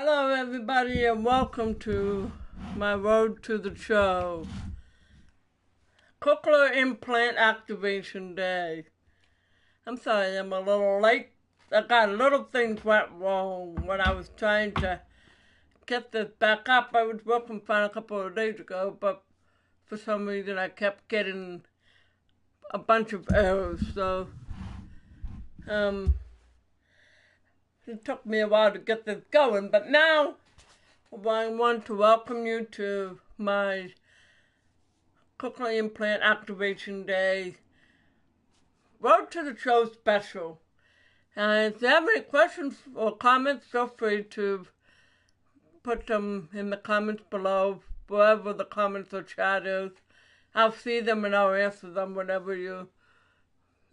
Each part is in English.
Hello, everybody, and welcome to my road to the show. Cochlear implant activation day. I'm sorry, I'm a little late. I got little things went wrong when I was trying to get this back up. I was working fine a couple of days ago, but for some reason I kept getting a bunch of errors. So, it took me a while to get this going, but now I want to welcome you to my cochlear implant activation day road to the show special. And if you have any questions or comments, feel free to put them in the comments below, wherever the comments or chat is. I'll see them and I'll answer them whenever you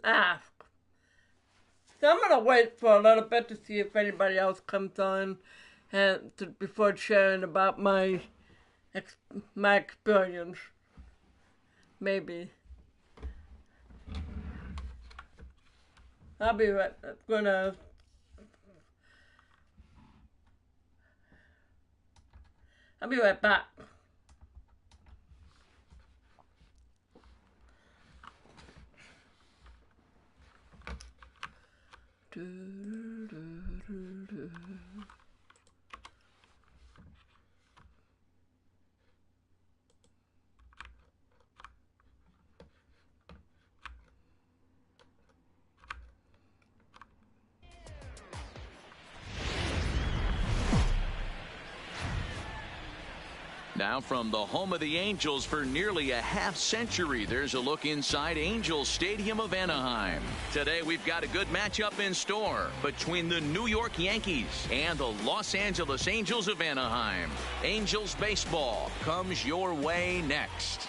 ask. So I'm gonna wait for a little bit to see if anybody else comes on and before sharing about my experience. Maybe. I'll be right back. Now from the home of the Angels for nearly a half-century, there's a look inside Angels Stadium of Anaheim. Today we've got a good matchup in store between the New York Yankees and the Los Angeles Angels of Anaheim. Angels baseball comes your way next.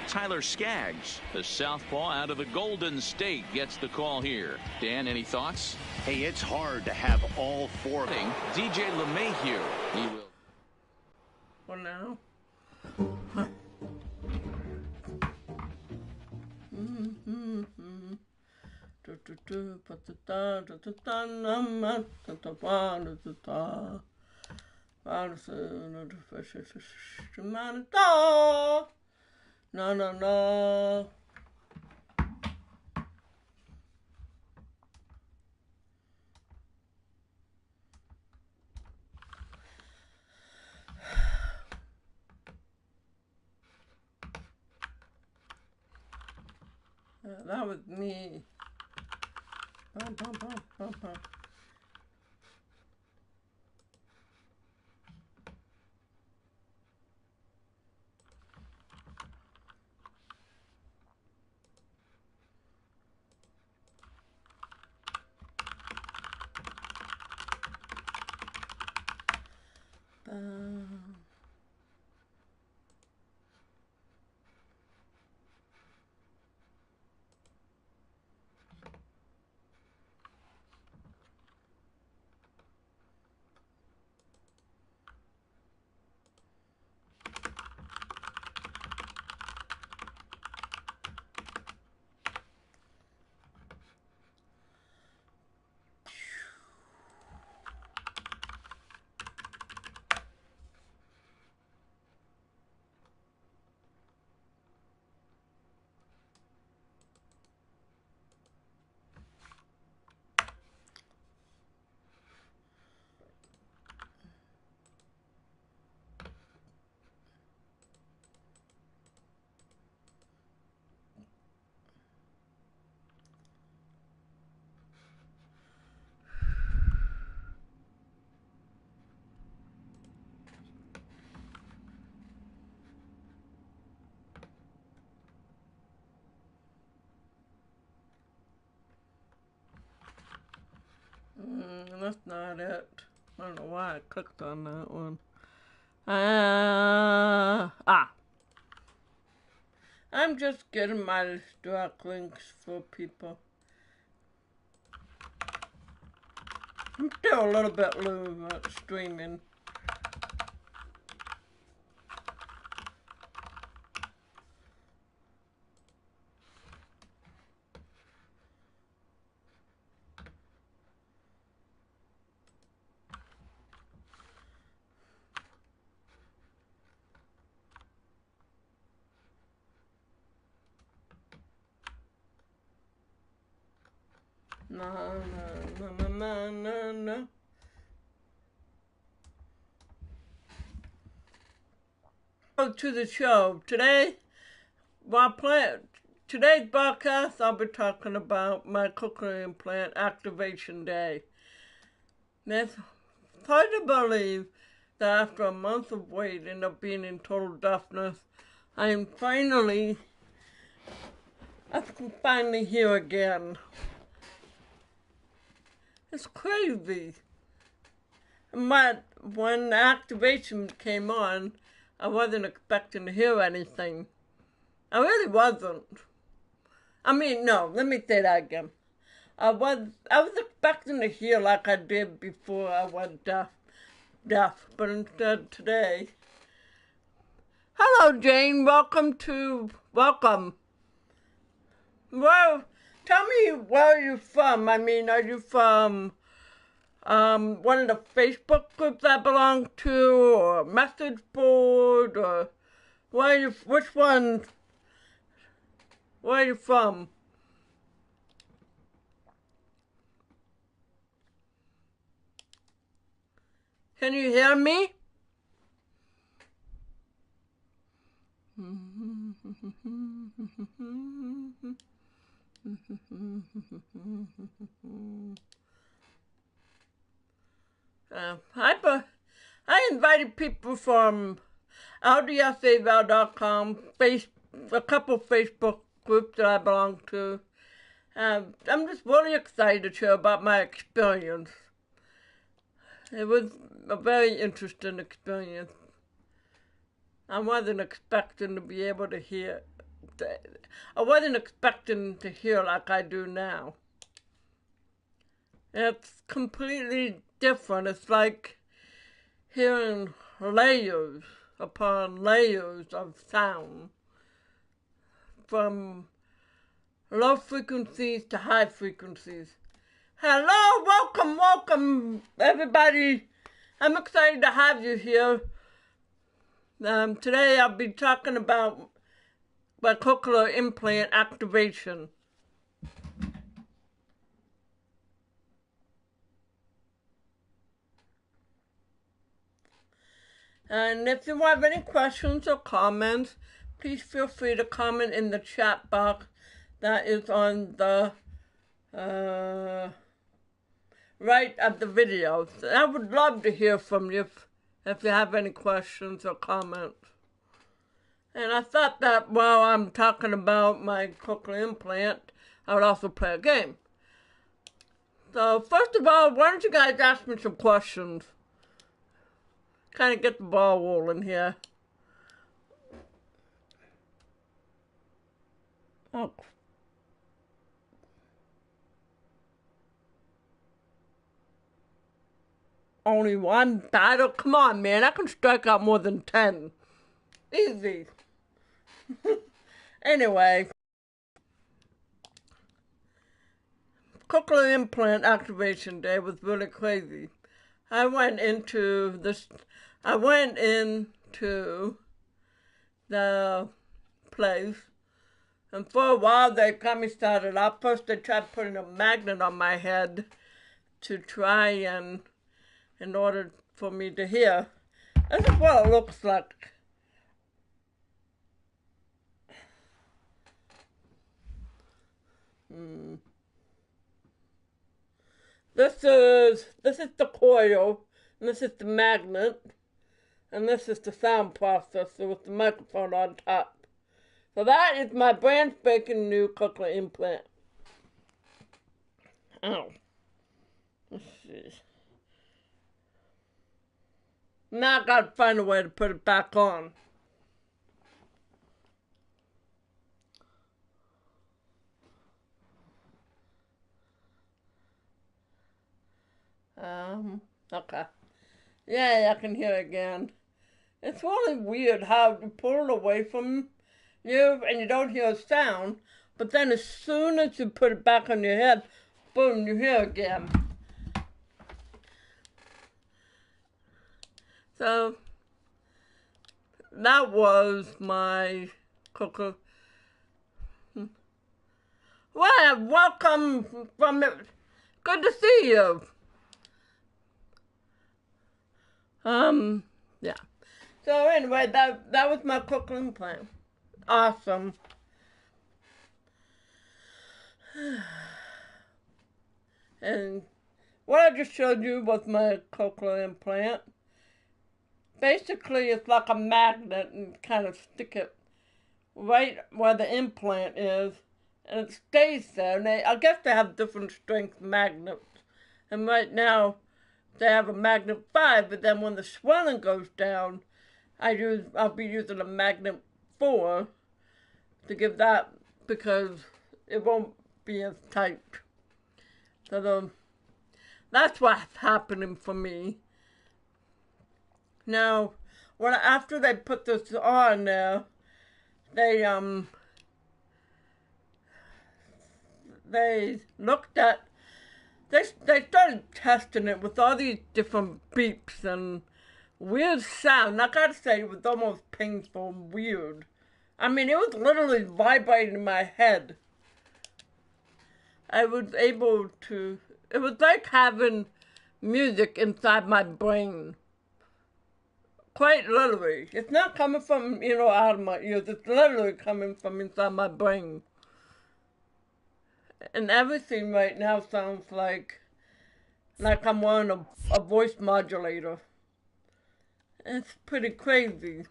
Tyler Skaggs, the southpaw out of the Golden State, gets the call here. Dan, any thoughts? Hey, it's hard to have all four of them. DJ LeMahieu. He will. For now. No, no, no. That was me. Bum, bum, bum, bum, bum. That's not it. I don't know why I clicked on that one. I'm just getting my direct links for people. I'm still a little bit loose at streaming. Na, na, na, na, na, na. To the show. Today's broadcast, I'll be talking about my cochlear implant activation day. And it's hard to believe that after a month of waiting of being in total deafness, I can finally hear again. It's crazy. But when the activation came on, I wasn't expecting to hear anything. I really wasn't. I mean, no, let me say that again. I was expecting to hear like I did before I was deaf, but instead today. Hello, Jane. Welcome. Well, tell me where you're from. I mean, are you from one of the Facebook groups I belong to, or a message board, or which one? Where are you from? Can you hear me? I invited people from LDSAval.com, a couple Facebook groups that I belong to. I'm just really excited to share about my experience. It was a very interesting experience. I wasn't expecting to be able to hear. I wasn't expecting to hear like I do now. It's completely different. It's like hearing layers upon layers of sound, from low frequencies to high frequencies. Hello, welcome, everybody. I'm excited to have you here. Today I'll be talking about my cochlear implant activation. And if you have any questions or comments, please feel free to comment in the chat box that is on the right of the video. So I would love to hear from you if you have any questions or comments. And I thought that while I'm talking about my cochlear implant, I would also play a game. So first of all, why don't you guys ask me some questions? Kind of get the ball rolling here. Oh. Only one battle? Come on, man. I can strike out more than 10. Easy. Anyway. Cochlear implant activation day was really crazy. I went into the place, and for a while they got me started up. First they tried putting a magnet on my head to try and, in order for me to hear. This is what it looks like. This is the coil, and this is the magnet, and this is the sound processor with the microphone on top. So that is my brand spanking new cochlear implant. Ow. Let's see. Now I gotta find a way to put it back on. Okay. Yeah, I can hear again. It's really weird how you pull it away from you and you don't hear a sound, but then as soon as you put it back on your head, boom, you hear again. So that was my cochlear. Well, welcome from Good to see you. Yeah. So anyway, that was my cochlear implant. Awesome. And what I just showed you was my cochlear implant. Basically, it's like a magnet and kind of stick it right where the implant is, and it stays there. And I guess they have different strength magnets. And right now, they have a magnet 5, but then when the swelling goes down, I'll be using a magnet 4 to give that, because it won't be as tight. So that's what's happening for me. Now, after they put this on there, they looked at, they started testing it with all these different beeps and weird sound. I gotta say, it was almost painful and weird. I mean, it was literally vibrating in my head. I was able to, it was like having music inside my brain. Quite literally. It's not coming from, out of my ears. It's literally coming from inside my brain. And everything right now sounds like I'm wearing a voice modulator. It's pretty crazy.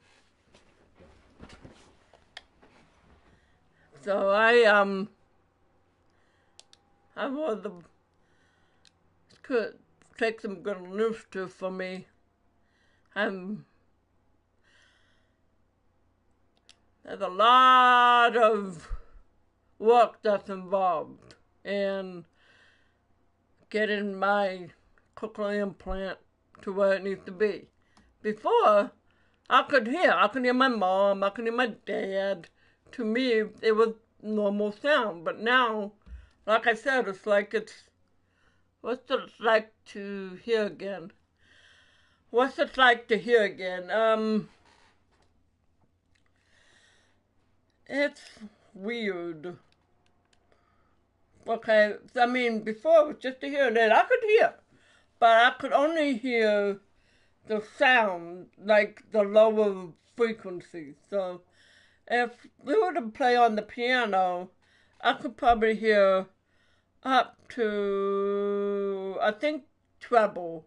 So I was could take some good initiative for me. There's a lot of work that's involved in getting my cochlear implant to where it needs to be. Before, I could hear my mom, I could hear my dad. To me, it was normal sound. But now, like I said, what's it like to hear again? What's it like to hear again? It's weird. Okay, I mean, before it was just a hearing aid. I could hear, but I could only hear the sound, like the lower frequencies. So if we were to play on the piano, I could probably hear up to, I think, treble,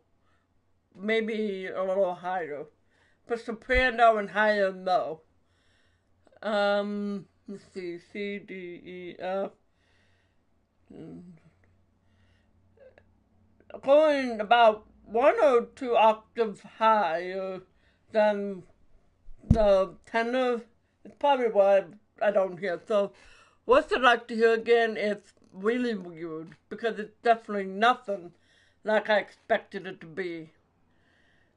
maybe a little higher. But soprano and higher, no. Let's see, C, D, E, F. Going about 1 or 2 octaves higher than the tenor. It's probably why I don't hear. So what's it like to hear again? It's really weird, because it's definitely nothing like I expected it to be.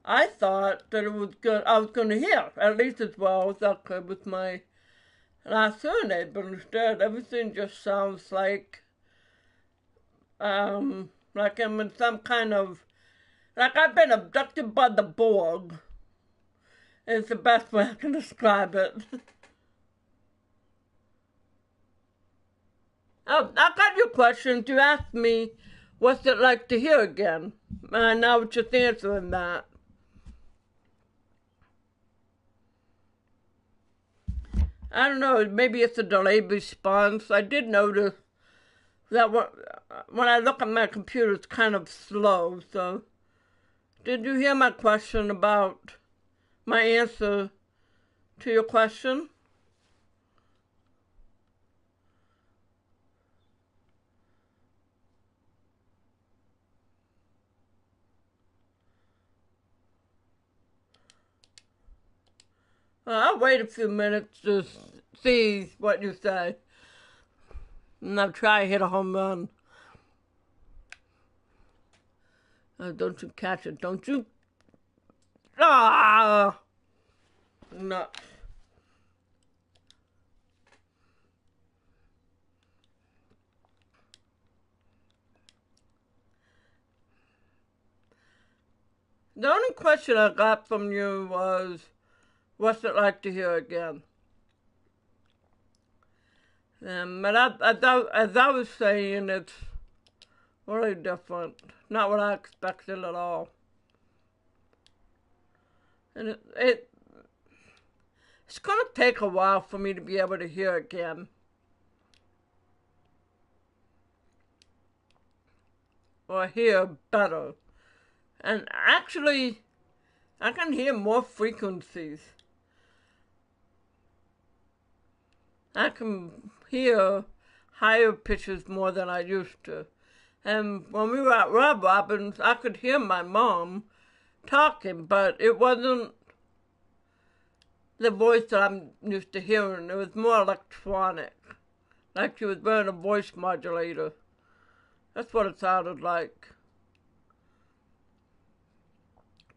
I thought that it was good. I was going to hear at least as well as I could with my last hearing aid, but instead everything just sounds like I'm in some kind of, like I've been abducted by the Borg. It's the best way I can describe it. I got your questions. You asked me, what's it like to hear again? And I know just answering that. I don't know, maybe it's a delayed response. I did notice that when I look at my computer, it's kind of slow. So, did you hear my question about my answer to your question? Well, I'll wait a few minutes to see what you say. And I'll try to hit a home run. Don't you catch it, don't you? Ah! No. The only question I got from you was, what's it like to hear again? But as I was saying, Really different. Not what I expected at all. And it's going to take a while for me to be able to hear again. Or hear better. And actually, I can hear more frequencies. I can hear higher pitches more than I used to. And when we were at Rob Robin's, I could hear my mom talking, but it wasn't the voice that I'm used to hearing. It was more electronic, like she was wearing a voice modulator. That's what it sounded like.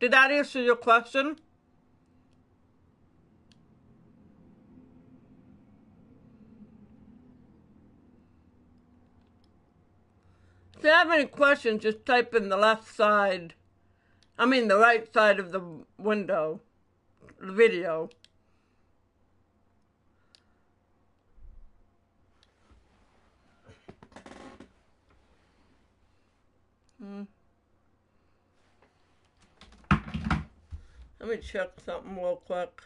Did that answer your question? If you have any questions, just type in the left side. The right side of the window, the video. Let me check something real quick.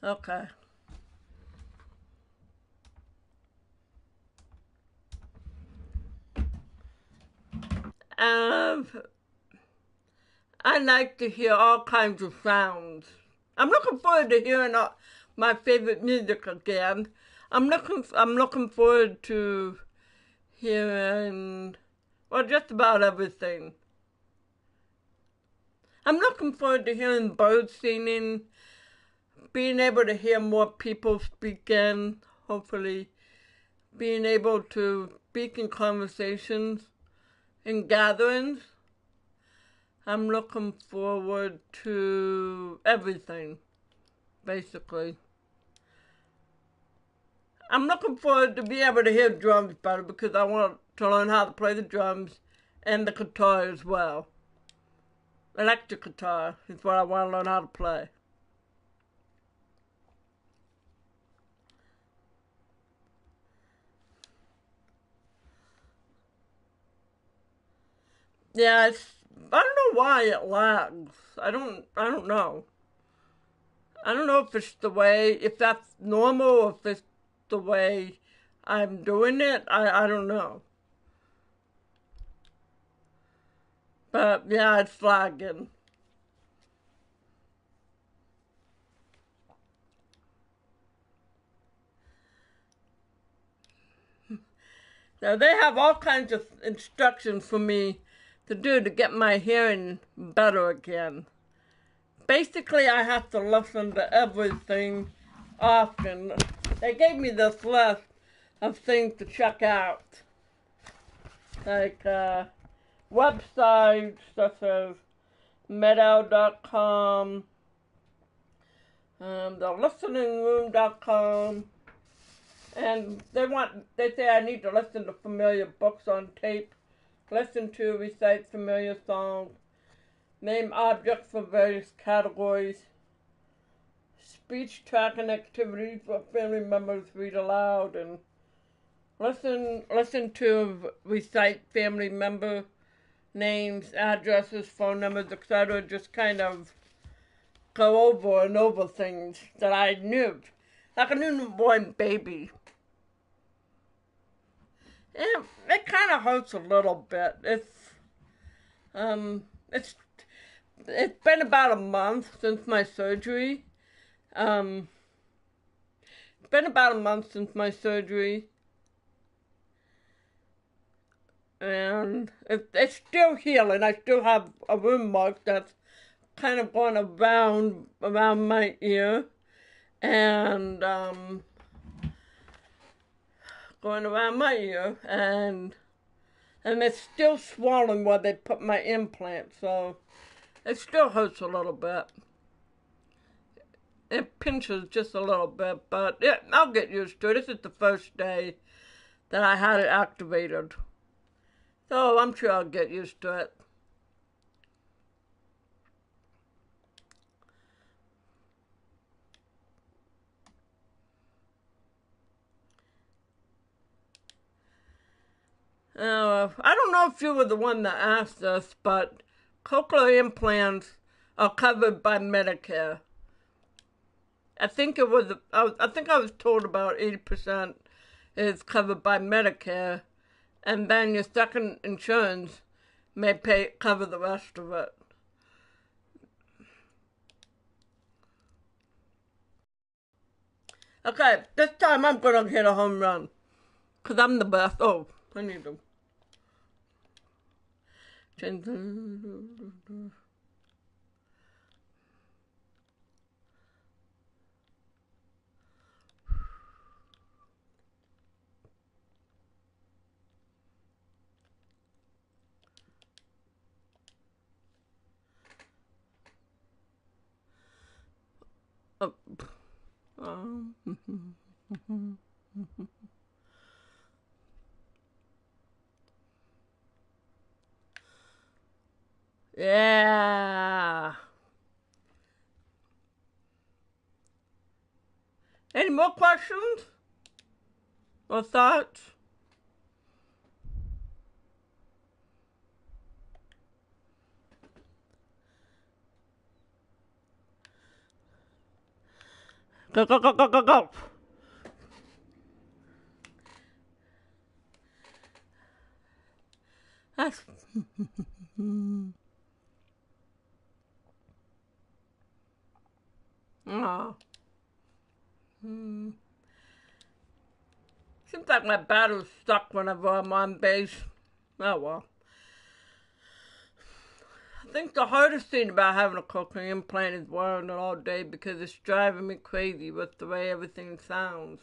Okay. I like to hear all kinds of sounds. I'm looking forward to hearing my favorite music again. I'm looking forward to hearing, well, just about everything. I'm looking forward to hearing birds singing, being able to hear more people speaking, hopefully being able to speak in conversations, in gatherings. I'm looking forward to everything, basically. I'm looking forward to be able to hear drums better because I want to learn how to play the drums and the guitar as well. Electric guitar is what I want to learn how to play. Yeah, I don't know why it lags. I don't know. I don't know if it's the way, if that's normal, or if it's the way I'm doing it. I don't know. But yeah, it's lagging. Now they have all kinds of instructions for me to do to get my hearing better again. Basically, I have to listen to everything often. They gave me this list of things to check out, like websites such as meadow.com, thelisteningroom.com, and they say I need to listen to familiar books on tape, listen to, recite familiar songs, name objects for various categories, speech tracking activities for family members read aloud, and listen to recite family member names, addresses, phone numbers, etc. Just kind of go over and over things that I knew, like a newborn baby. And it kind of hurts a little bit. It's been about a month since my surgery. And it's still healing. I still have a wound mark that's kind of going around my ear, and going around my ear, and it's still swollen where they put my implant, so it still hurts a little bit. It pinches just a little bit, but yeah, I'll get used to it. This is the first day that I had it activated, so I'm sure I'll get used to it. I don't know if you were the one that asked this, but cochlear implants are covered by Medicare. I think it was. I think I was told about 80% is covered by Medicare, and then your second insurance may cover the rest of it. Okay, this time I'm gonna hit a home run, cause I'm the best. Oh, I need to change. Oh. Yeah. Any more questions or thoughts? Go, go, go, go, go, go. That's... Oh. Seems like my battle's stuck whenever I'm on base. Oh well. I think the hardest thing about having a cochlear implant is wearing it all day because it's driving me crazy with the way everything sounds.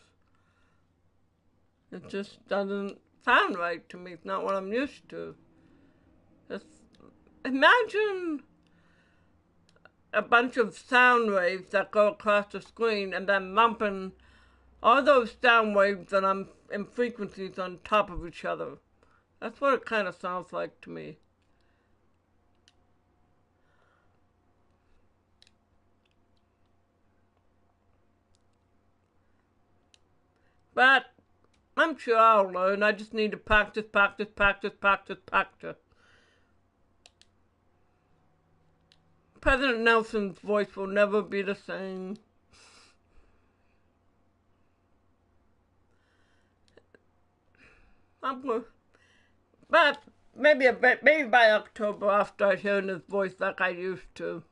It just doesn't sound right to me. It's not what I'm used to. Just imagine a bunch of sound waves that go across the screen and then lumping all those sound waves and in frequencies on top of each other. That's what it kind of sounds like to me. But I'm sure I'll learn. I just need to practice, practice, practice, practice, practice. President Nelson's voice will never be the same. But maybe by October I'll start hearing his voice like I used to.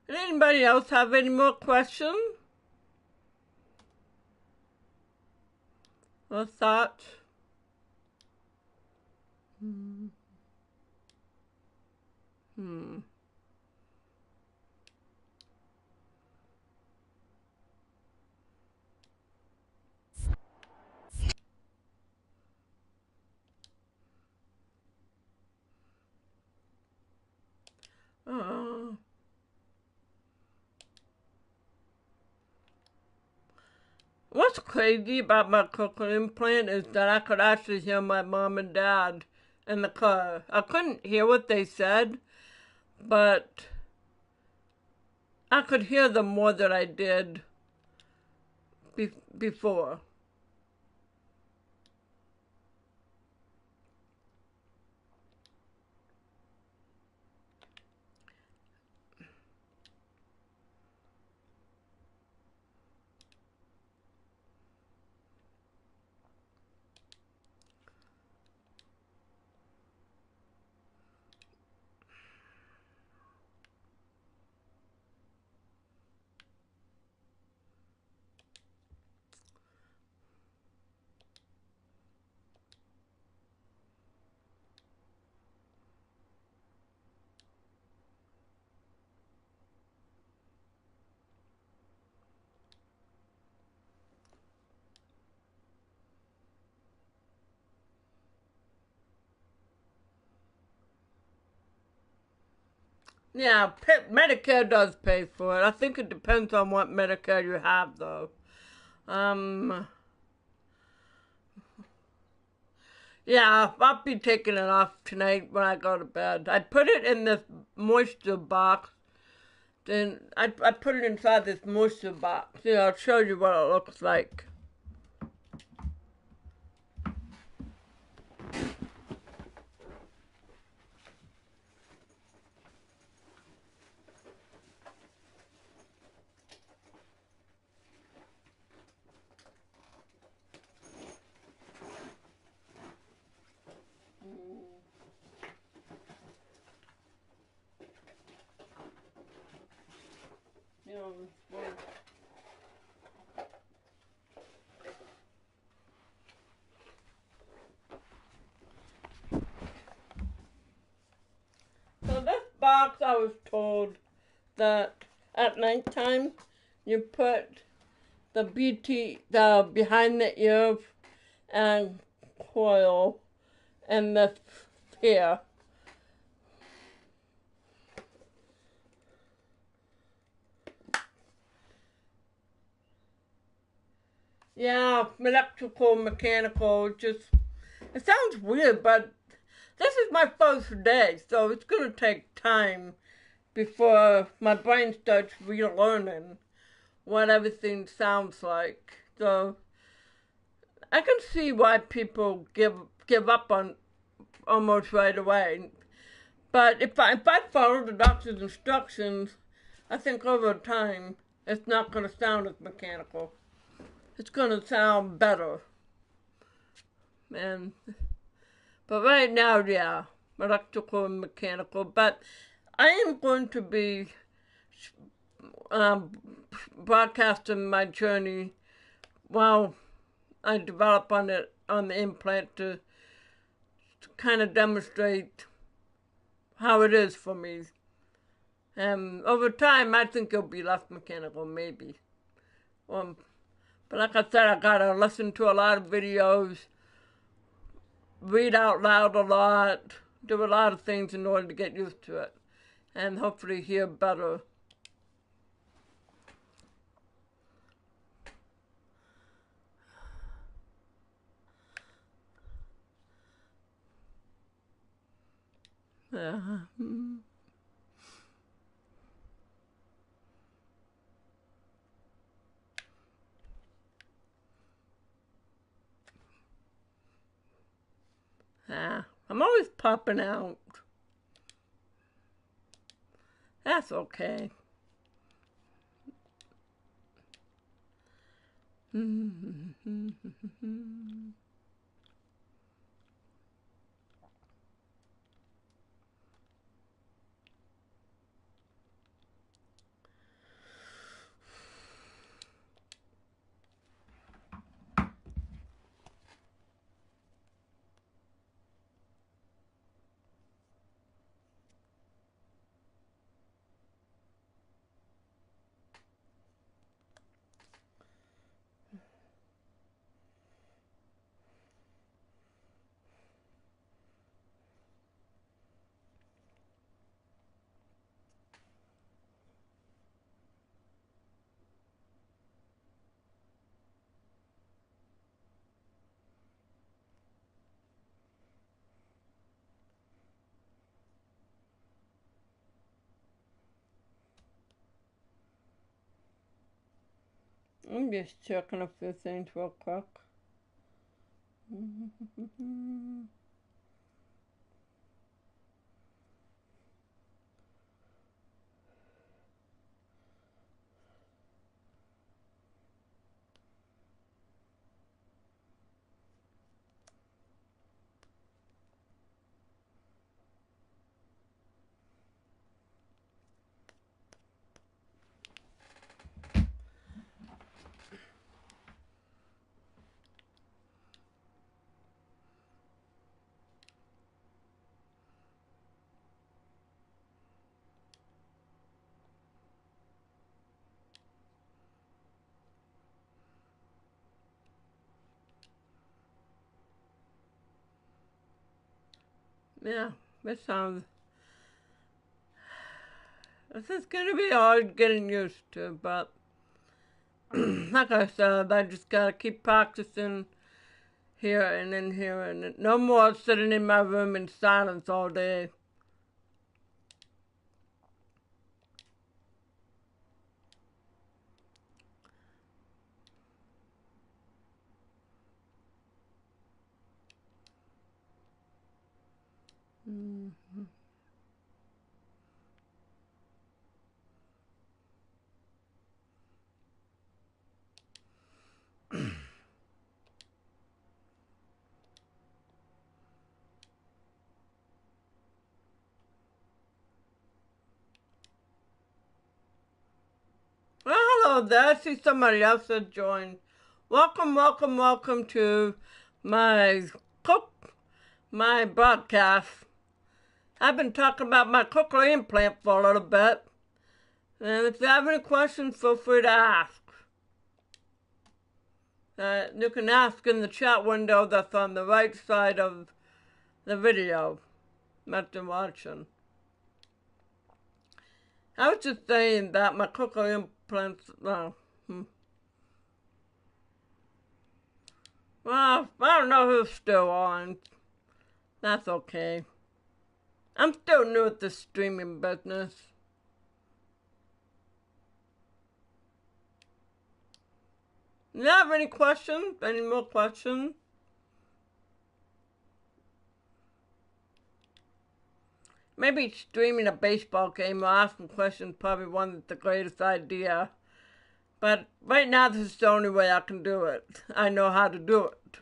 Anybody else have any more questions or thoughts? Oh. What's crazy about my cochlear implant is that I could actually hear my mom and dad in the car. I couldn't hear what they said, but I could hear them more than I did before. Yeah, Medicare does pay for it. I think it depends on what Medicare you have, though. Um, yeah, I'll be taking it off tonight when I go to bed. I put it in this moisture box. Then I put it inside this moisture box. Yeah, I'll show you what it looks like. So this box, I was told that at nighttime you put the the behind the ear and coil and the here. Yeah, electrical, mechanical, just, it sounds weird, but this is my first day, so it's gonna take time before my brain starts relearning what everything sounds like. So I can see why people give up on almost right away. But if I follow the doctor's instructions, I think over time it's not gonna sound as mechanical. It's gonna sound better. And but right now, yeah, electrical and mechanical. But I am going to be um, broadcasting my journey while I develop on the implant to kind of demonstrate how it is for me. And over time, I think it'll be less mechanical, maybe. But like I said, I gotta listen to a lot of videos, read out loud a lot, do a lot of things in order to get used to it, and hopefully hear better. Yeah. I'm always popping out. That's okay. I'm just checking a few things real quick. Yeah, that sounds This is going to be hard getting used to, but like I said, I just got to keep practicing here and then here and then. No more sitting in my room in silence all day. Mm-hmm. Well, hello there. I see somebody else has joined. Welcome, welcome, welcome to my broadcast. I've been talking about my cochlear implant for a little bit. And if you have any questions, feel free to ask. You can ask in the chat window that's on the right side of the video that you're watching. I was just saying that my cochlear implants, well, I don't know who's still on. That's okay. I'm still new at the streaming business. You have any questions? Any more questions? Maybe streaming a baseball game or asking questions probably wasn't the greatest idea. But right now this is the only way I can do it. I know how to do it.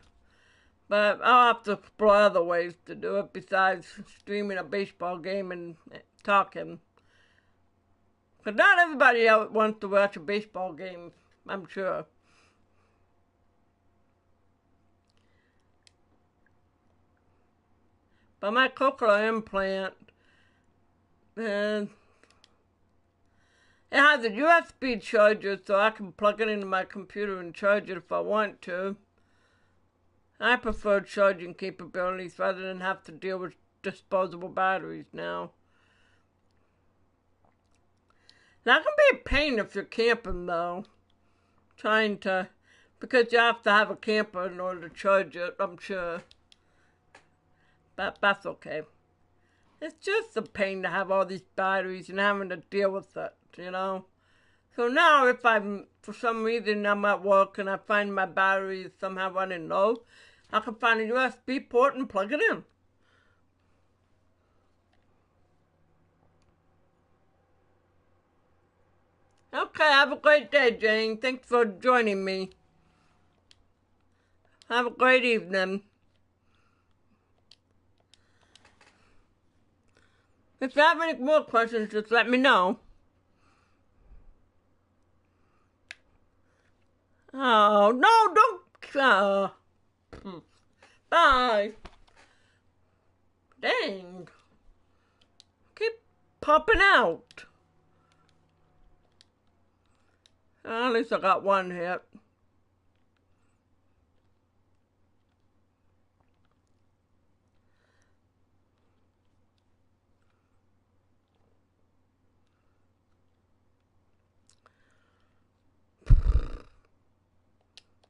But I'll have to explore other ways to do it besides streaming a baseball game and talking. Because not everybody else wants to watch a baseball game, I'm sure. But my cochlear implant, it has a USB charger so I can plug it into my computer and charge it if I want to. I prefer charging capabilities rather than have to deal with disposable batteries now. That can be a pain if you're camping though. Because you have to have a camper in order to charge it, I'm sure. But that's okay. It's just a pain to have all these batteries and having to deal with it, you know. So now if for some reason I'm at work and I find my battery is somehow running low, I can find a USB port and plug it in. Okay, have a great day, Jane. Thanks for joining me. Have a great evening. If you have any more questions, just let me know. Oh, no, don't. Bye. Dang. Keep popping out. At least I got one hit.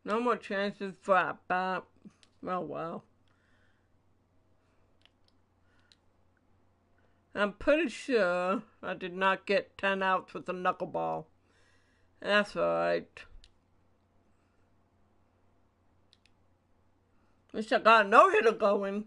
No more chances for a bat. Oh, wow. I'm pretty sure I did not get 10 outs with a knuckleball. That's alright. At least I got a no-hitter going.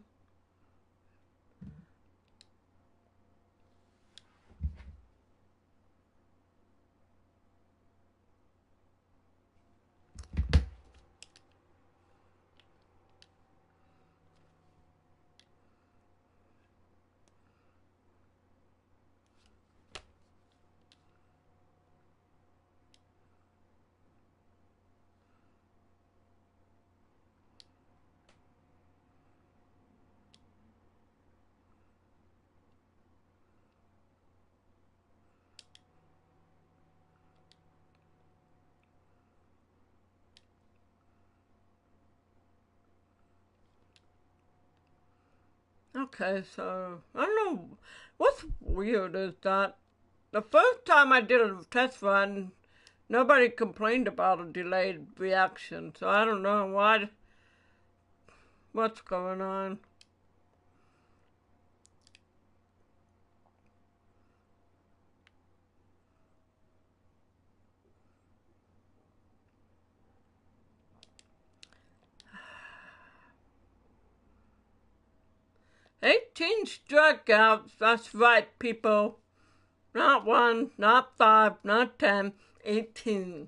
Okay, so, I don't know, what's weird is that The first time I did a test run, nobody complained about a delayed reaction, so I don't know what's going on. "18 strikeouts, that's right, people. Not 1, not 5, not 10, 18.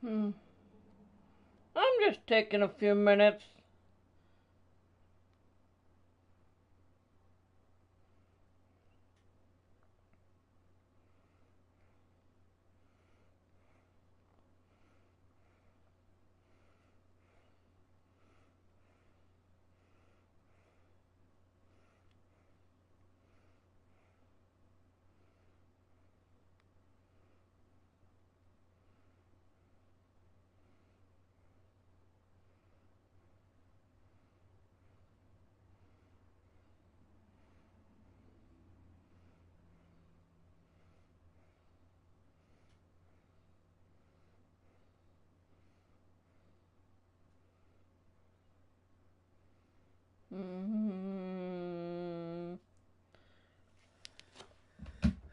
I'm just taking a few minutes.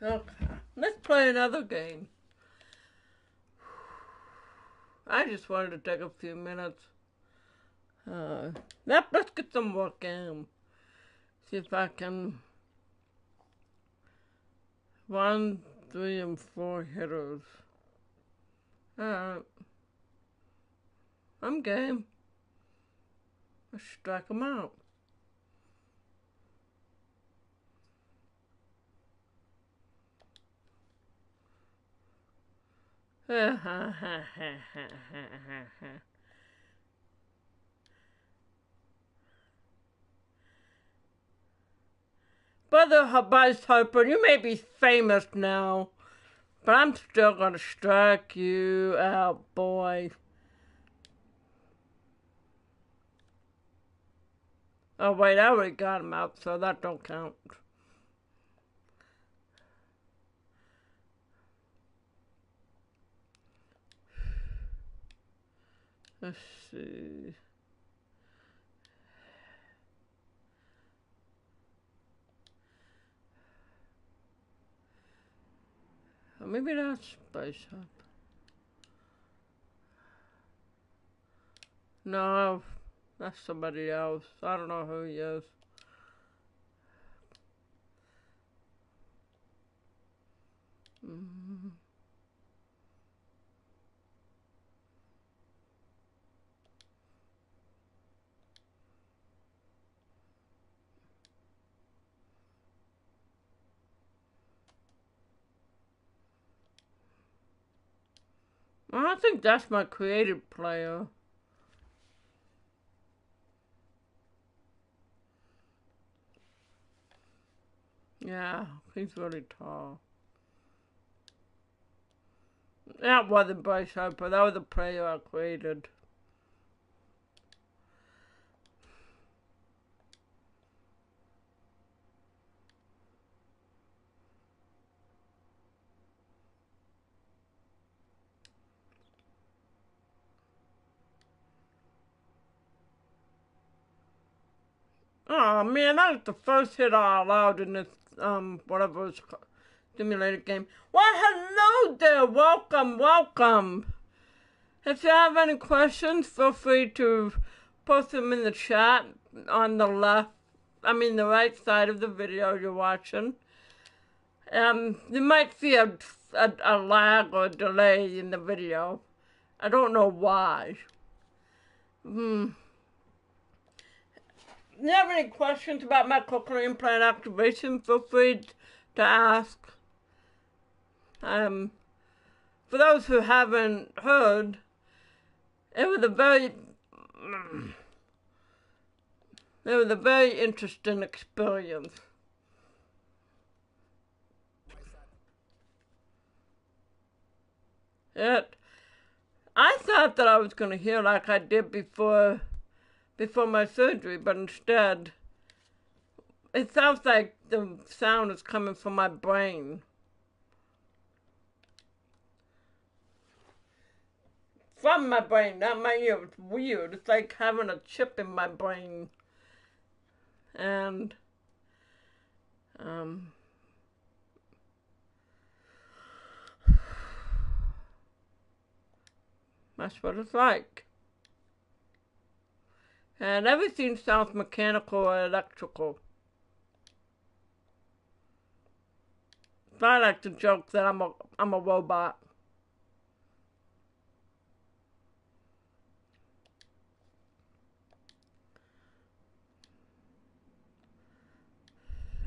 Okay, let's play another game. I just wanted to take a few minutes. Let's get some work in. See if I can. 1, 3, and 4 hitters. Alright. I'm game. Let's strike them out. Brother Habaz Harper, you may be famous now, but I'm still gonna strike you out, boy. Oh wait, I already got him out, so that don't count. Let's see. Oh, maybe that's Spice Up. No, that's somebody else. I don't know who he is. I think that's my creative player. Yeah, he's really tall. That wasn't Bryce Harper, that was the player I created. Oh man, that was the first hit I allowed in this, whatever it's called, simulated game. Well, hello there, welcome. If you have any questions, feel free to post them in the chat on the the right side of the video you're watching. You might see a lag or delay in the video. I don't know why. If you have any questions about my cochlear implant activation, feel free to ask. For those who haven't heard, it was a very interesting experience. I thought that I was going to hear like I did before my surgery, but instead, it sounds like the sound is coming from my brain. From my brain, not my ear. It's weird. It's like having a chip in my brain. And, that's what it's like. And everything sounds mechanical or electrical. So I like to joke that I'm a robot.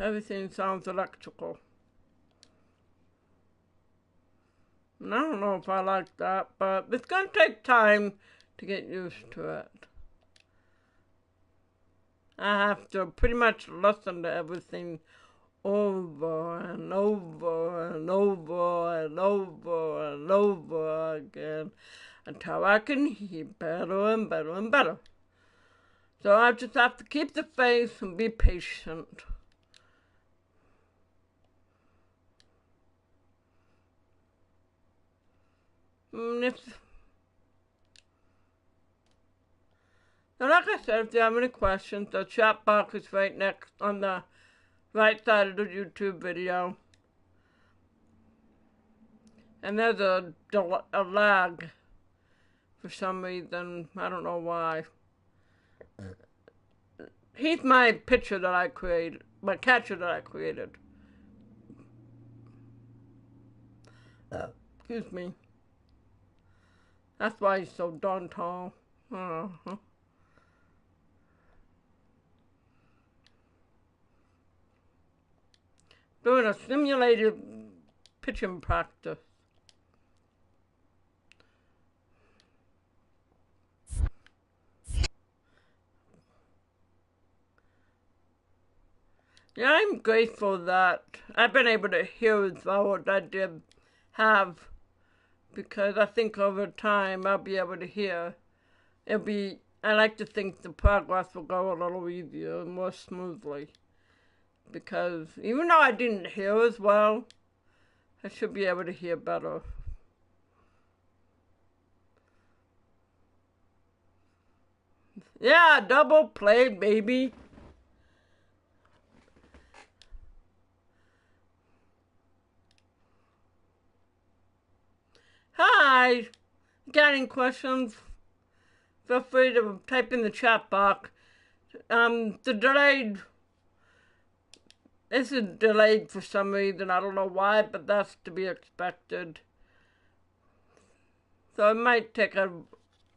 Everything sounds electrical. And I don't know if I like that, but it's gonna take time to get used to it. I have to pretty much listen to everything over and over and over and over and over again until I can hear better and better and better. So I just have to keep the faith and be patient. Now, like I said, if you have any questions, the chat box is right next on the right side of the YouTube video. And there's a lag for some reason. I don't know why. He's my pitcher that I created, my catcher that I created. Excuse me. That's why he's so darn tall. Doing a simulated pitching practice. Yeah, I'm grateful that I've been able to hear as well what I did have, because I think over time I'll be able to hear. I like to think the progress will go a little easier and more smoothly, because even though I didn't hear as well, I should be able to hear better. Yeah, double play, baby. Hi! Got any questions? Feel free to type in the chat box. This is delayed for some reason. I don't know why, but that's to be expected. So it might take a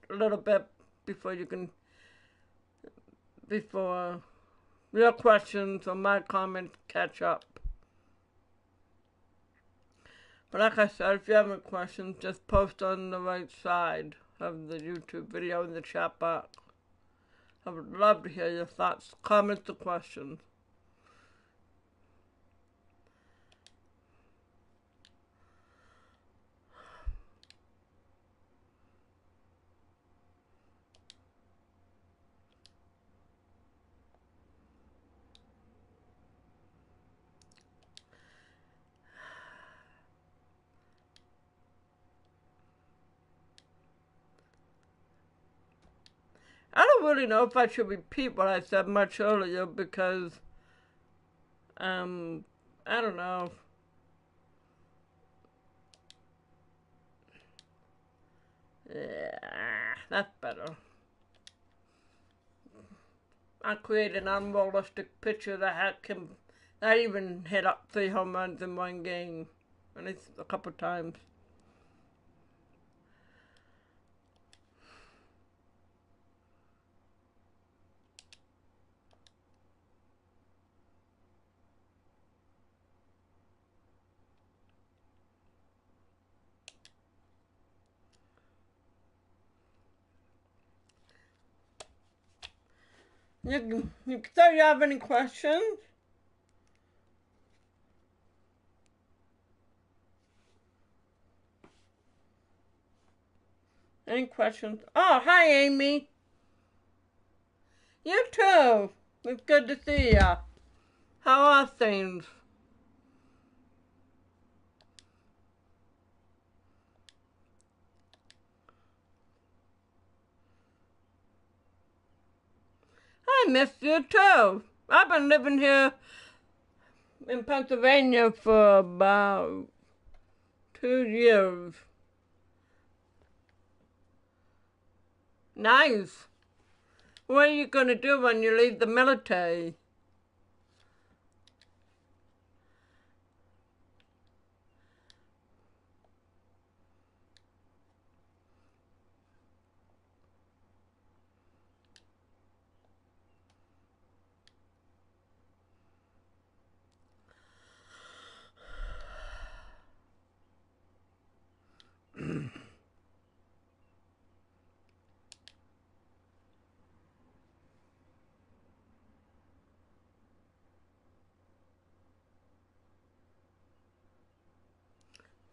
little bit before your questions or my comments catch up. But like I said, if you have any questions, just post on the right side of the YouTube video in the chat box. I would love to hear your thoughts, comments, or questions. I don't really know if I should repeat what I said much earlier because, I don't know. Yeah, that's better. I created an unrealistic picture that even hit up 3 home runs in one game, at least a couple times. So you have any questions? Any questions? Oh, hi, Amy. You too. It's good to see ya. How are things? I missed you too. I've been living here in Pennsylvania for about 2 years. Nice. What are you going to do when you leave the military?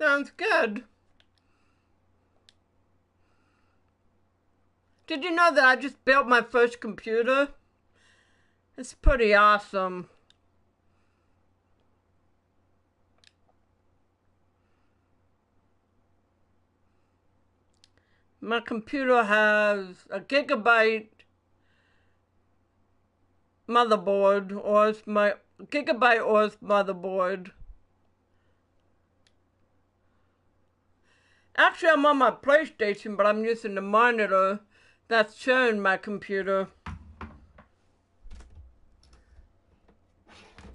Sounds good. Did you know that I just built my first computer? It's pretty awesome. My computer has a gigabyte motherboard, or it's my gigabyte or it's motherboard. Actually, I'm on my PlayStation, but I'm using the monitor that's showing my computer. I'm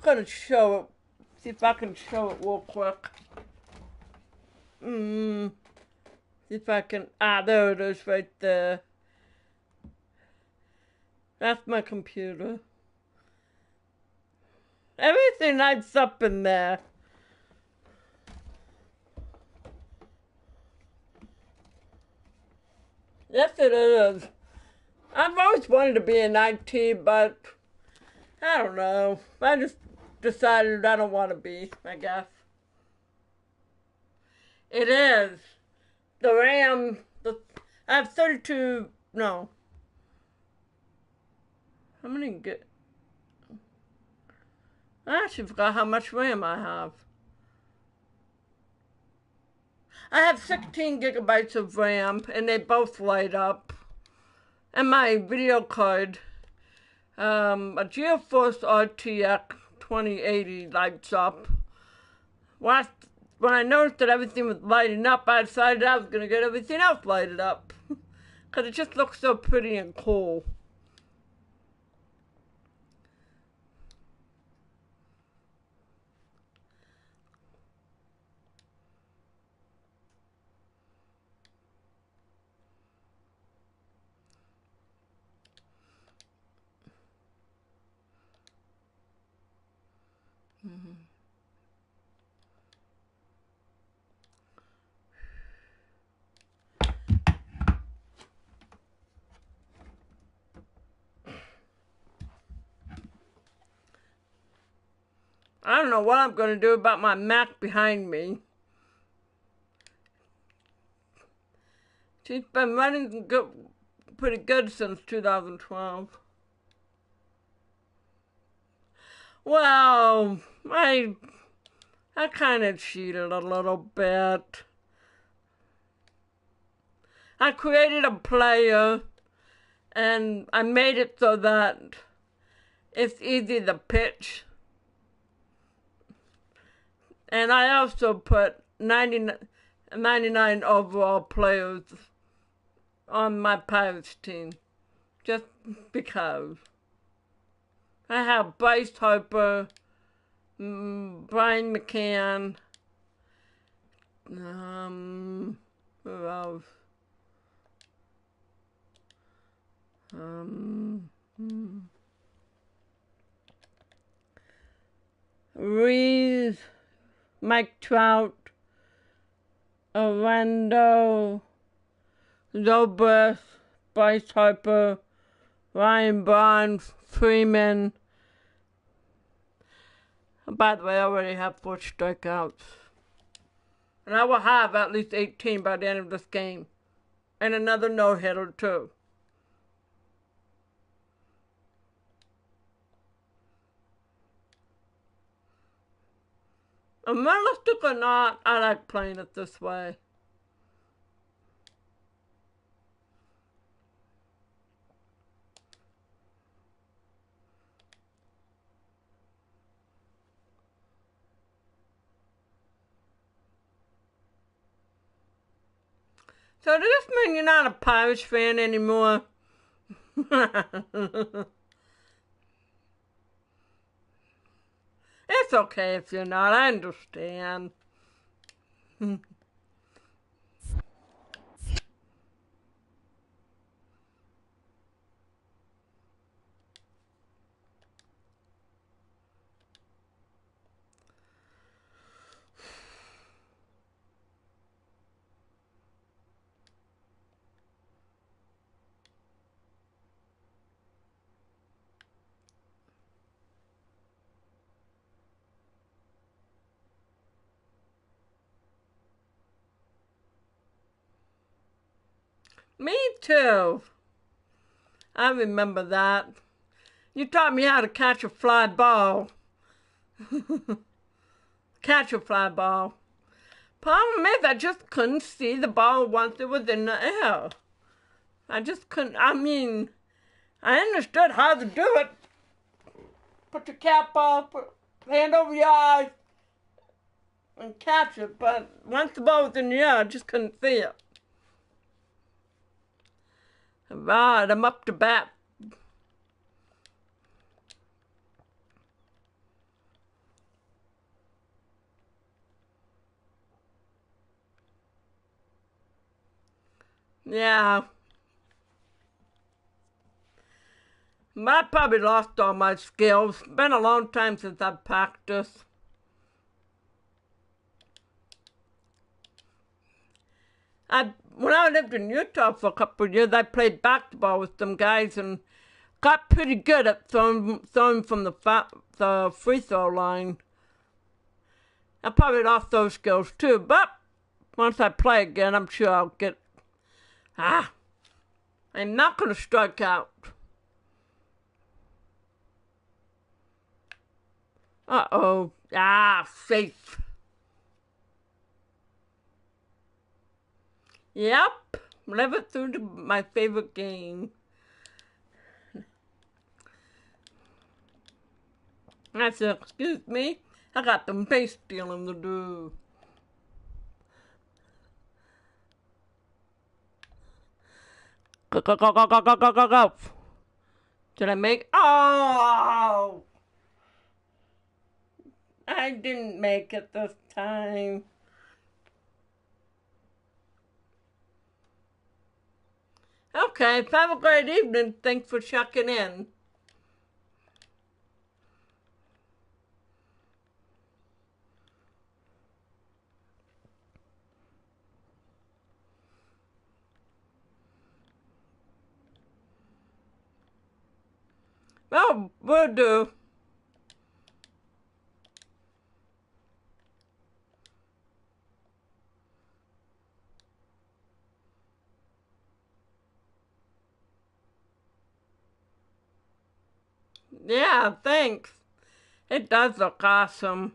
gonna show it. See if I can show it real quick. See if I can. There it is right there. That's my computer. Everything lights up in there. Yes, it is. I've always wanted to be in IT, but I don't know. I just decided I don't want to be, I guess. It is. The RAM, I have 32, no. How many get? I actually forgot how much RAM I have. I have 16 gigabytes of RAM, and they both light up. And my video card, a GeForce RTX 2080 lights up. When I noticed that everything was lighting up, I decided I was going to get everything else lighted up. Because it just looks so pretty and cool. I don't know what I'm going to do about my Mac behind me. She's been running pretty good since 2012. Well, I kind of cheated a little bit. I created a player, and I made it so that it's easy to pitch. And I also put 99 overall players on my Pirates team, just because. I have Bryce Harper, Brian McCann, who else? Reese, Mike Trout, Orlando, Zobrist, Bryce Harper, Ryan Barnes, Freeman. By the way, I already have 4 strikeouts. And I will have at least 18 by the end of this game. And another no-hitter, too. Realistic or not, I like playing it this way. So does this mean you're not a Pirates fan anymore? It's okay if you're not, I understand. Me too. I remember that. You taught me how to catch a fly ball. Catch a fly ball. Problem is, I just couldn't see the ball once it was in the air. I just couldn't, I understood how to do it. Put your cap on, put hand over your eyes, and catch it, but once the ball was in the air, I just couldn't see it. Right, I'm up to bat. Yeah. I probably lost all my skills. It's been a long time since I've practiced. When I lived in Utah for a couple of years, I played basketball with some guys and got pretty good at throwing from the free throw line. I probably lost those skills too, but once I play again, I'm sure I'll get... I'm not going to strike out. Uh-oh. Safe. Yep. Live it through to my favorite game. I said, excuse me, I got some face stealing to do. Go, go, go, go, go, go, go, go, go. Did I make... Oh! I didn't make it this time. Okay, have a great evening. Thanks for checking in. Oh, will do. Yeah, thanks. It does look awesome.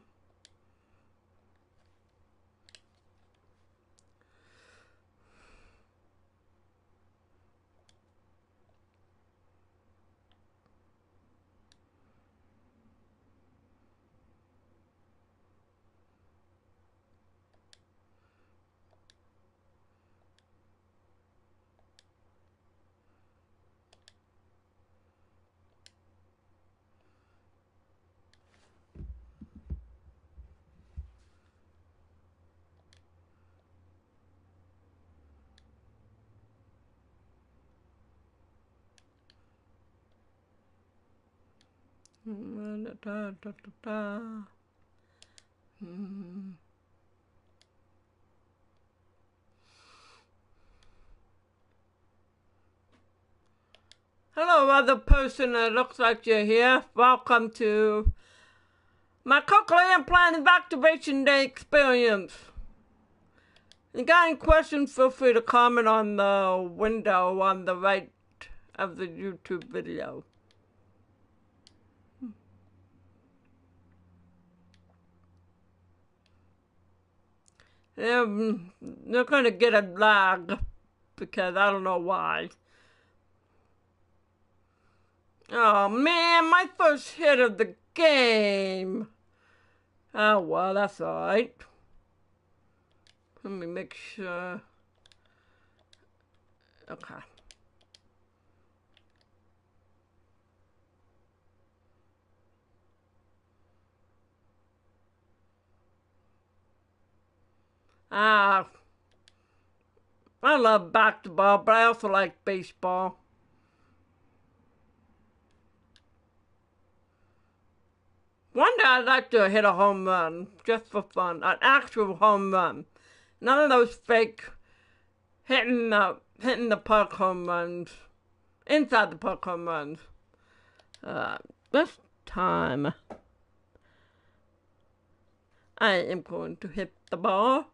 Da, da, da, da. Hello, other person that looks like you're here. Welcome to my cochlear implant activation day experience. If you got any questions, feel free to comment on the window on the right of the YouTube video. They're going to get a lag because I don't know why. Oh man, my first hit of the game. Oh well, that's alright. Let me make sure. Okay. I love basketball, but I also like baseball. One day I'd like to hit a home run, just for fun, an actual home run. None of those fake hitting the park home runs, inside the park home runs. This time, I am going to hit the ball.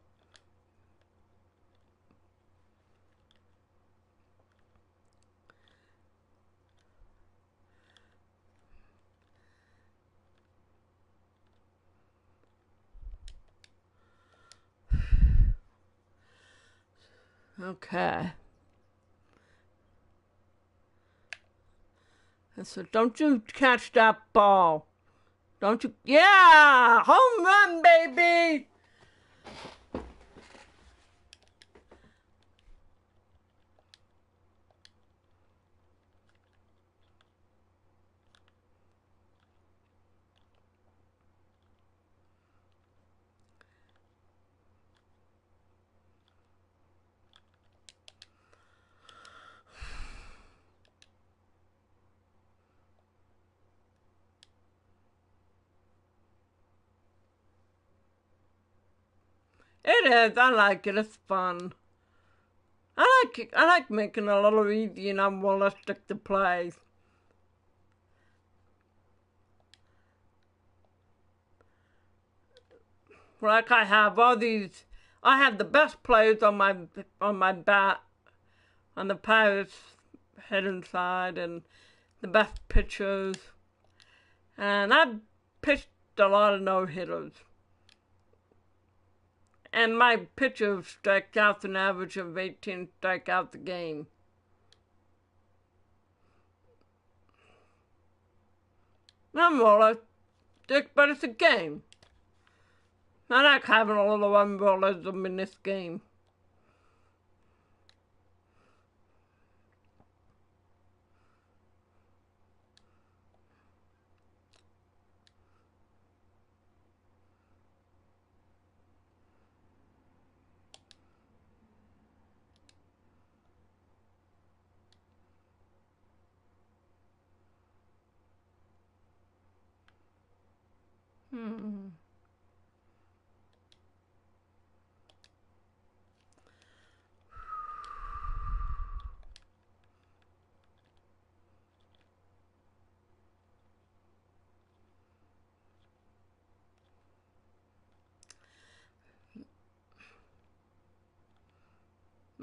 Okay. So don't you catch that ball. Don't you? Yeah! Home run, baby! It is. I like it. It's fun. I like it. I like making it a little easy and unrealistic to play. Like I have all these. I have the best players on my bat, on the Pirates hitting side, and the best pitchers. And I've pitched a lot of no hitters. And my pitcher strikes out an average of 18 strikeouts a game. I'm realistic, but it's a game. I like having a little unrealism in this game.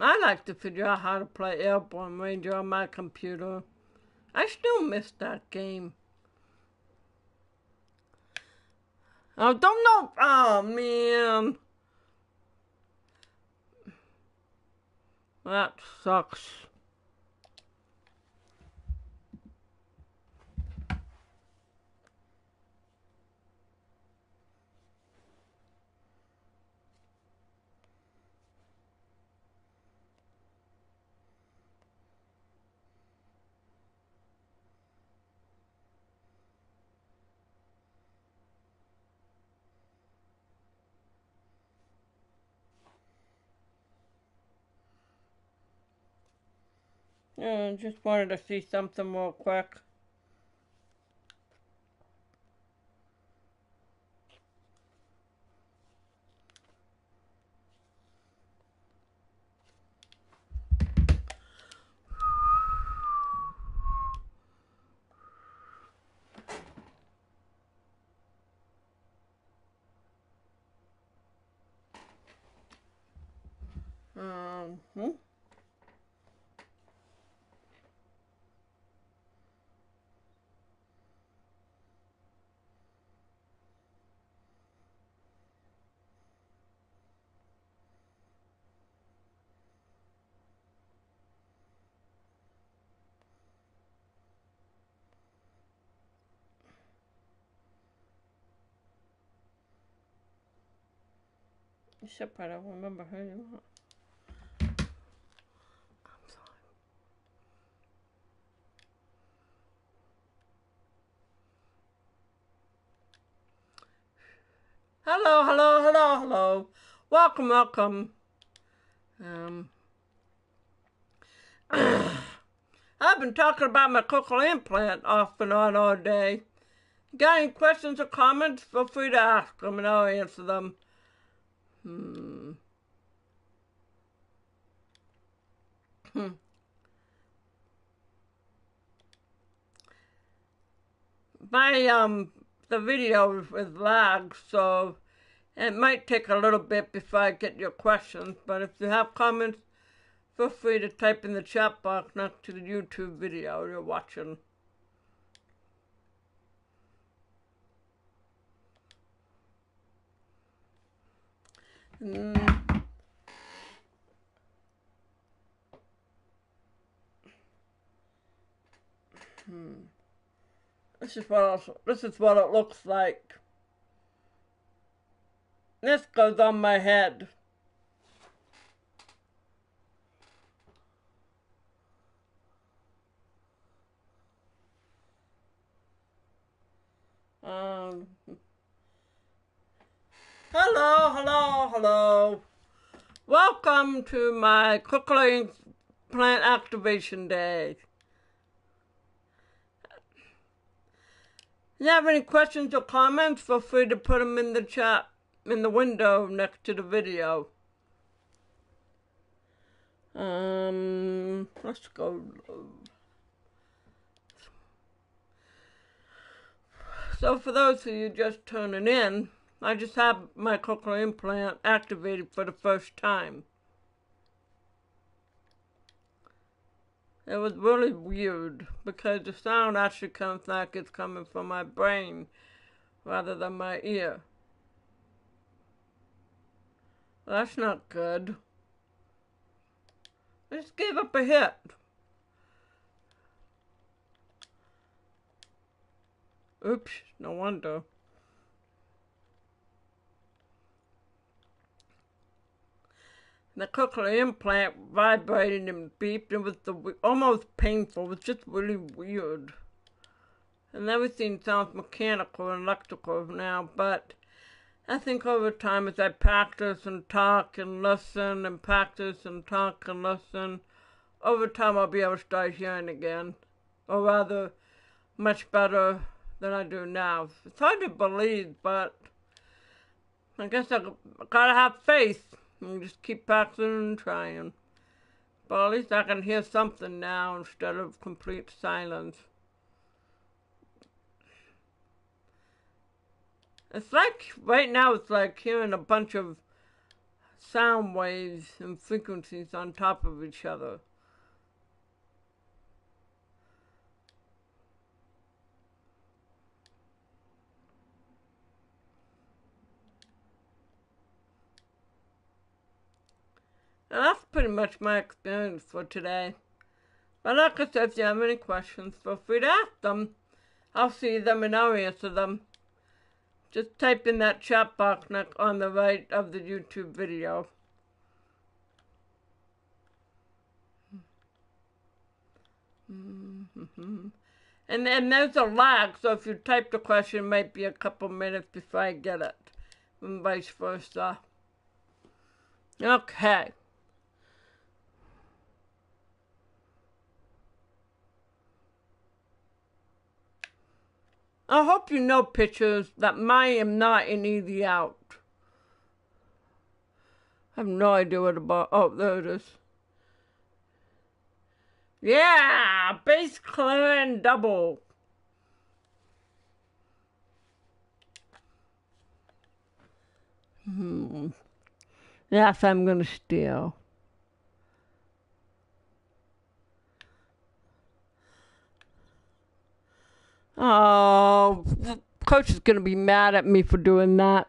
I like to figure out how to play Airborne Ranger on my computer. I still miss that game. I don't know. Oh, man. That sucks. Yeah, just wanted to see something real quick. Hmm? Except I don't remember who you are. Hello, hello, hello, hello. Welcome, welcome. I've been talking about my cochlear implant off and on all day. Got any questions or comments? Feel free to ask them and I'll answer them. The video is lag, so it might take a little bit before I get your questions, but if you have comments, feel free to type in the chat box next to the YouTube video you're watching. This is what it looks like. This goes on my head. Hello. Welcome to my cochlear implant activation day. If you have any questions or comments, feel free to put them in the chat in the window next to the video. Let's go. So for those of you just tuning in, I just had my cochlear implant activated for the first time. It was really weird because the sound actually comes like it's coming from my brain rather than my ear. Well, that's not good. I just gave up a hit. Oops, no wonder. The cochlear implant vibrated and beeped. It was almost painful. It was just really weird. And everything sounds mechanical and electrical now, but I think over time as I practice and talk and listen and practice and talk and listen, over time I'll be able to start hearing again. Or rather, much better than I do now. It's hard to believe, but I guess I gotta have faith and just keep practicing and trying. But at least I can hear something now instead of complete silence. It's like, right now it's like hearing a bunch of sound waves and frequencies on top of each other. And that's pretty much my experience for today. But like I said, if you have any questions, feel free to ask them. I'll see them and I'll answer them. Just type in that chat box on the right of the YouTube video. And there's a lag, so if you type the question, it might be a couple minutes before I get it, and vice versa. Okay. I hope you know, pictures, that mine am not in easy out. I have no idea what about. Oh, there it is. Yeah, bass clear and double. Yes, I'm gonna steal. Oh, the coach is gonna be mad at me for doing that.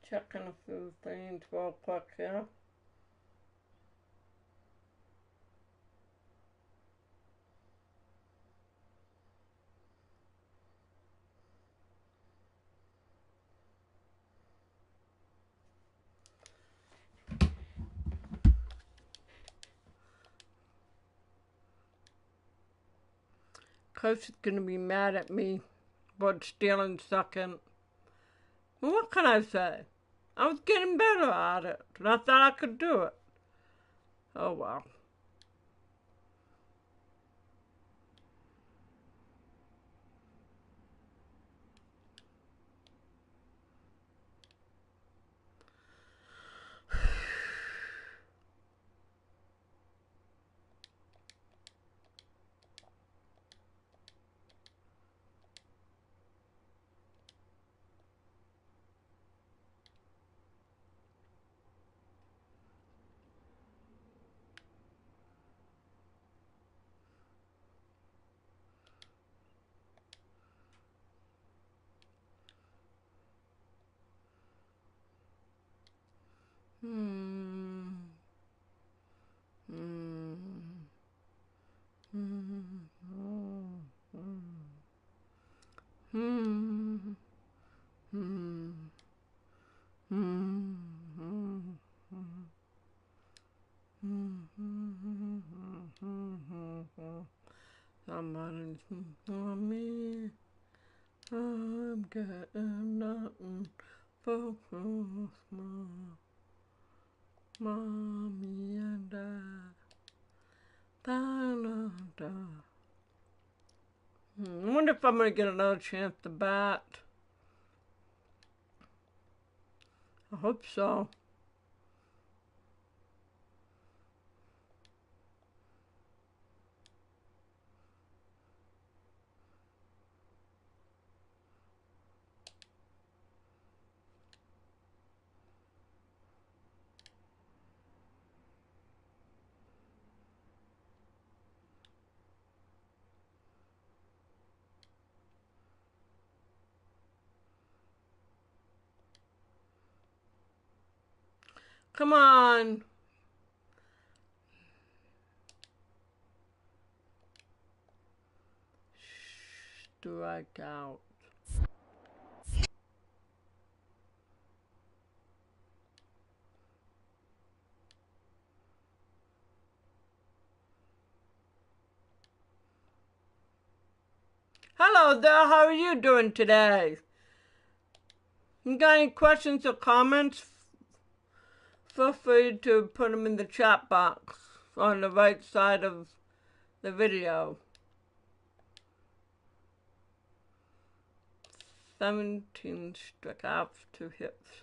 Checking a few things real quick here. Coach is gonna be mad at me about stealing second. Well, what can I say? I was getting better at it, and I thought I could do it. Oh well. Hmm. Hmm. Hmm. Hmm. Hmm. Hmm. Somebody's on me. I'm getting nothing for Christmas. Mommy and Dad. Da-da-da. I wonder if I'm going to get another chance to bat. I hope so. Come on. Strike out. Hello there, how are you doing today? You got any questions or comments? Feel free to put them in the chat box on the right side of the video. 17 strikeouts, 2 hits.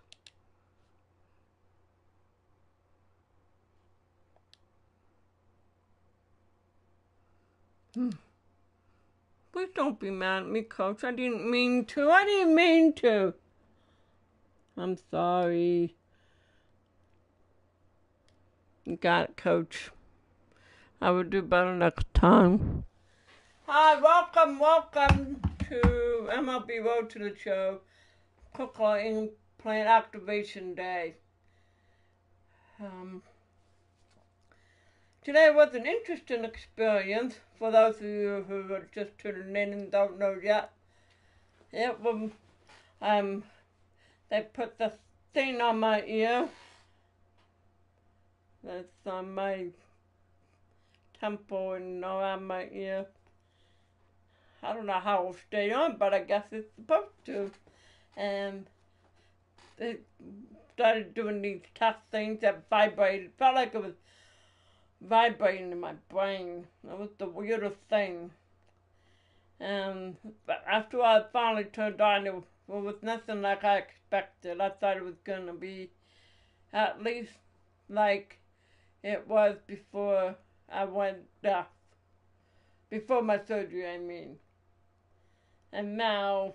Please don't be mad at me, Coach. I didn't mean to. I'm sorry. You got it, Coach. I will do better next time. Hi, welcome to MLB Road to the Show, cochlear implant activation day. Today was an interesting experience for those of you who are just tuning in and don't know yet. It was, they put the thing on my ear that's on my temple and around my ear. I don't know how it'll stay on, but I guess it's supposed to. And they started doing these test things that vibrated. It felt like it was vibrating in my brain. That was the weirdest thing. And but after I finally turned on, it was nothing like I expected. I thought it was going to be at least like it was before I went deaf. Before my surgery, I mean. And now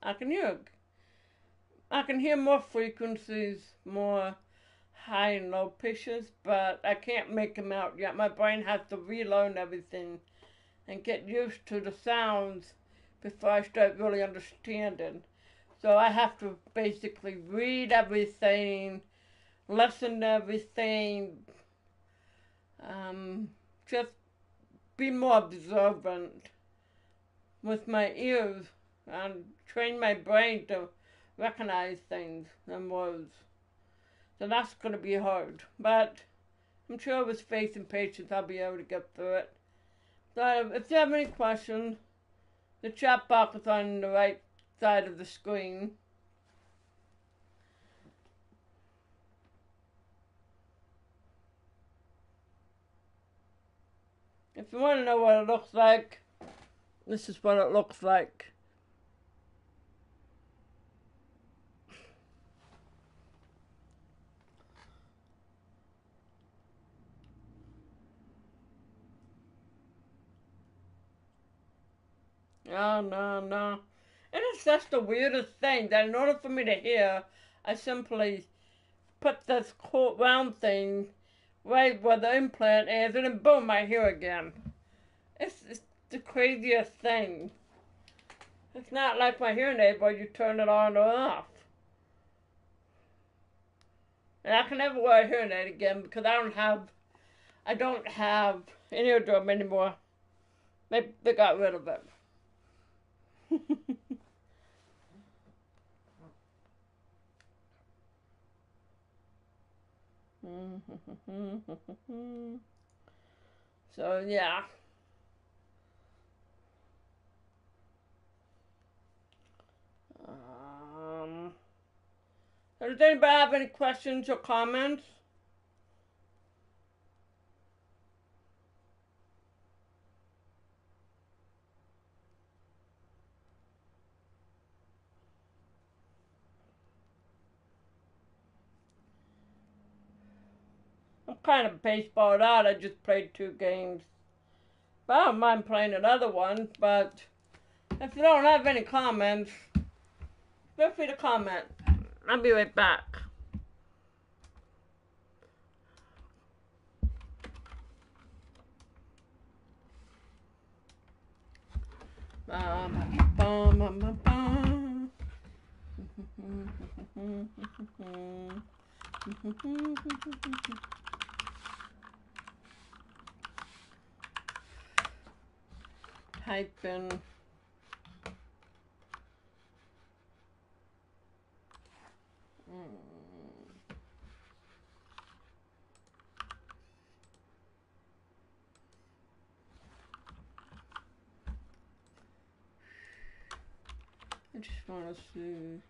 I can hear more frequencies, more high and low pitches, but I can't make them out yet. My brain has to relearn everything and get used to the sounds before I start really understanding. So I have to basically read everything, listen to everything, just be more observant with my ears and train my brain to recognize things and words. So that's going to be hard, but I'm sure with faith and patience I'll be able to get through it. So if you have any questions, the chat box is on the right side of the screen. If you want to know what it looks like, this is what it looks like. No. And it's just the weirdest thing that in order for me to hear, I simply put this round thing right where the implant is, and then boom, I hear again. It's the craziest thing. It's not like my hearing aid where you turn it on or off. And I can never wear a hearing aid again because I don't have an eardrum anymore. They got rid of it. So yeah. Does anybody have any questions or comments? I'm kind of baseballed out. I just played 2 games. But I don't mind playing another one. But if you don't have any comments, feel free to comment. I'll be right back. Type in I just want to see.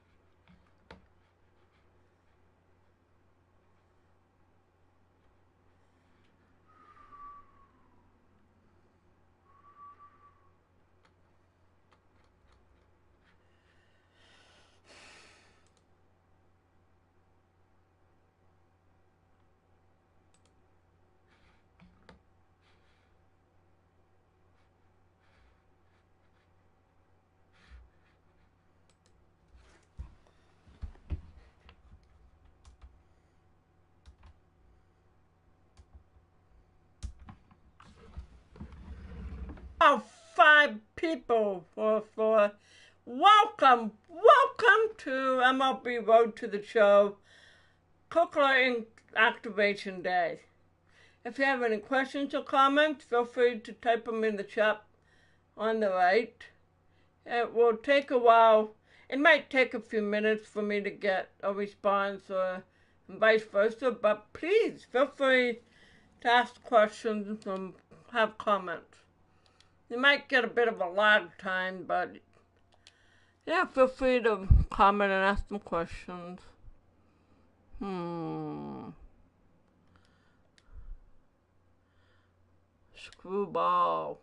Oh, 5 people for welcome to MLB Road to the Show, cochlear activation day. If you have any questions or comments, feel free to type them in the chat on the right. It will take a while. It might take a few minutes for me to get a response or vice versa, but please feel free to ask questions and have comments. You might get a bit of a lag time, but yeah, feel free to comment and ask some questions. Screwball.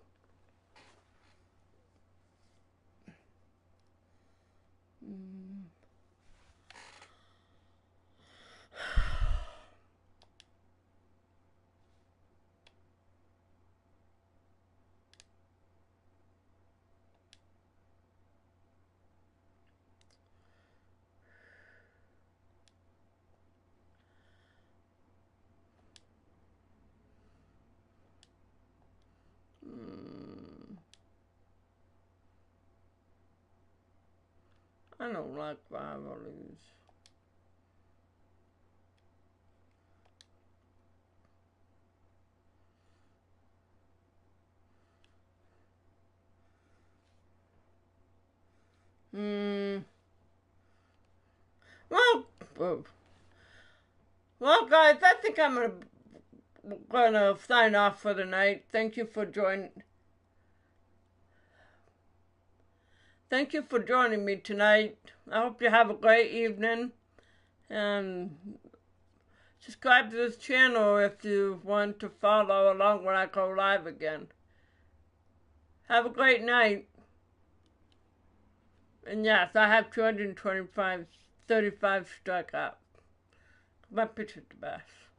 I don't like rivalries. Well, guys, I think I'm gonna sign off for the night. Thank you for joining me tonight. I hope you have a great evening, and subscribe to this channel if you want to follow along when I go live again. Have a great night. And yes, I have 35 strikeouts. My pitch is the best.